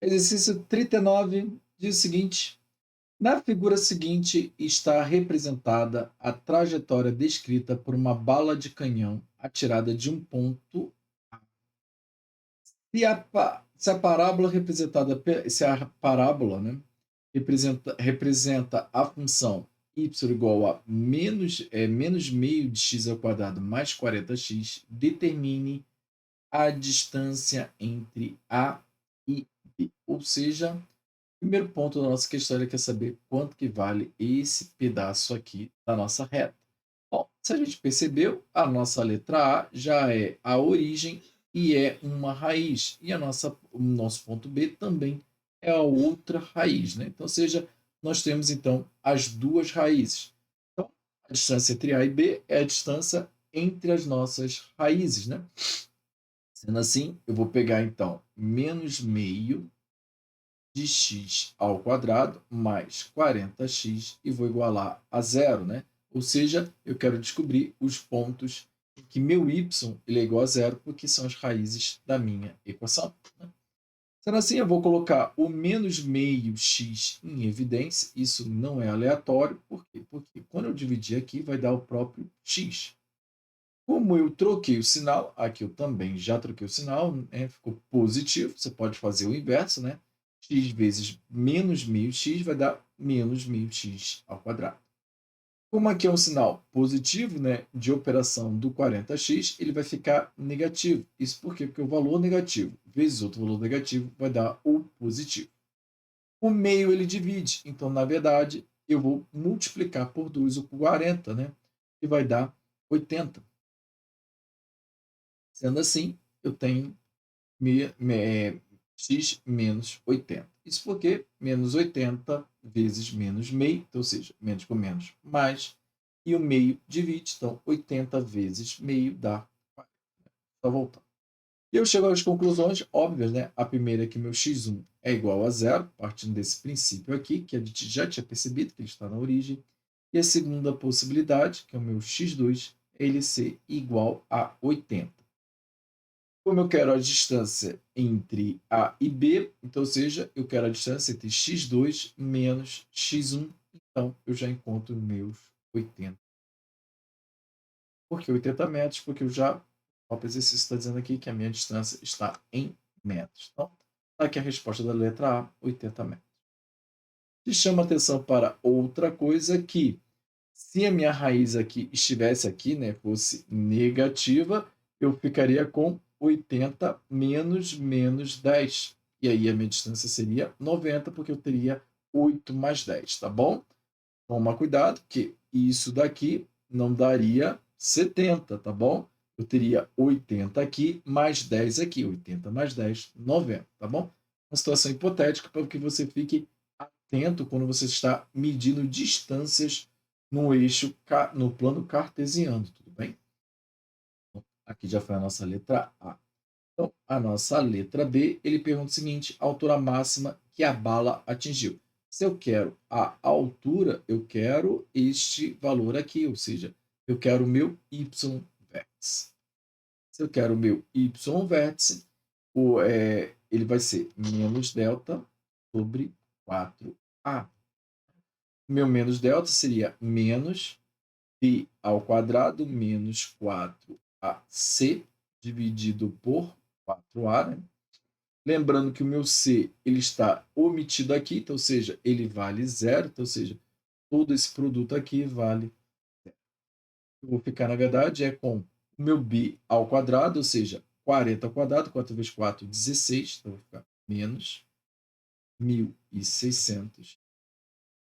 Exercício 39 diz o seguinte: na figura seguinte está representada a trajetória descrita por uma bala de canhão atirada de um ponto. Se a parábola representada, se a parábola, né, representa a função y igual a menos meio de x ao quadrado mais 40x, determine a distância entre A e B. Ou seja, o primeiro ponto da nossa questão, ele quer saber quanto que vale esse pedaço aqui da nossa reta. Bom, se a gente percebeu, a nossa letra A já é a origem e é uma raiz. E o nosso ponto B também é a outra raiz, né? Então, ou seja, nós temos então as duas raízes. Então, a distância entre A e B é a distância entre as nossas raízes, né? Sendo assim, eu vou pegar então menos meio de x ao quadrado mais 40x e vou igualar a zero, né? Ou seja, eu quero descobrir os pontos em que meu y ele é igual a zero, porque são as raízes da minha equação, né? Sendo assim, eu vou colocar o menos meio x em evidência. Isso não é aleatório. Por quê? Porque quando eu dividir aqui, vai dar o próprio x. Como eu troquei o sinal, aqui eu também já troquei o sinal, né? Ficou positivo. Você pode fazer o inverso, né? X vezes menos meio x vai dar menos meio x ao quadrado. Como aqui é um sinal positivo, né, de operação do 40x, ele vai ficar negativo. Isso por quê? Porque o valor negativo vezes outro valor negativo vai dar o positivo. O meio ele divide, então, na verdade, eu vou multiplicar por 2 o 40, né, e vai dar 80. Sendo assim, eu tenho x menos 80. Isso porque menos 80 vezes menos meio, então, ou seja, menos com menos mais, e o meio divide, então 80 vezes meio dá 40. Só voltando. E eu chego às conclusões óbvias, né? A primeira é que meu x1 é igual a zero, partindo desse princípio aqui, que a gente já tinha percebido que ele está na origem. E a segunda possibilidade, que é o meu x2, é ele ser igual a 80. Como eu quero a distância entre A e B, então, ou seja, eu quero a distância entre x2 menos x1, então eu já encontro meus 80. Por que 80 metros? Porque o próprio exercício está dizendo aqui que a minha distância está em metros. Então, está aqui a resposta da letra A, 80 metros. E chama atenção para outra coisa que, se a minha raiz aqui estivesse aqui, né, fosse negativa, eu ficaria com 80 menos 10. E aí a minha distância seria 90, porque eu teria 8 mais 10, tá bom? Toma cuidado, que isso daqui não daria 70, tá bom? Eu teria 80 aqui, mais 10 aqui. 80 mais 10, 90, tá bom? Uma situação hipotética para que você fique atento quando você está medindo distâncias no eixo, no plano cartesiano, tudo bem? Aqui já foi a nossa letra A. Então, a nossa letra B, ele pergunta o seguinte: a altura máxima que a bala atingiu. Se eu quero a altura, eu quero este valor aqui, ou seja, eu quero o meu y vértice. Se eu quero o meu y vértice, ele vai ser menos delta sobre 4a. Meu menos delta seria menos b ao quadrado menos 4ac dividido por 4a, né? Lembrando que o meu c ele está omitido aqui, então, ou seja, ele vale zero, então, ou seja, todo esse produto aqui vale zero. Eu vou ficar, na verdade, com o meu b ao quadrado, ou seja, 40 ao quadrado, 4 vezes 4, 16, então vai ficar menos 1.600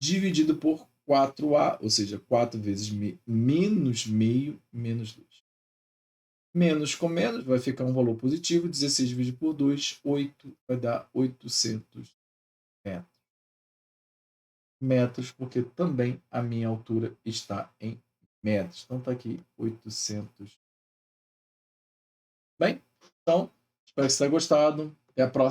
dividido por 4a, ou seja, 4 vezes menos meio, menos 2. Menos com menos vai ficar um valor positivo, 16 dividido por 2, 8, vai dar 800 metros. Metros, porque também a minha altura está em metros. Então está aqui 800. Bem, então, espero que você tenha gostado. Até a próxima.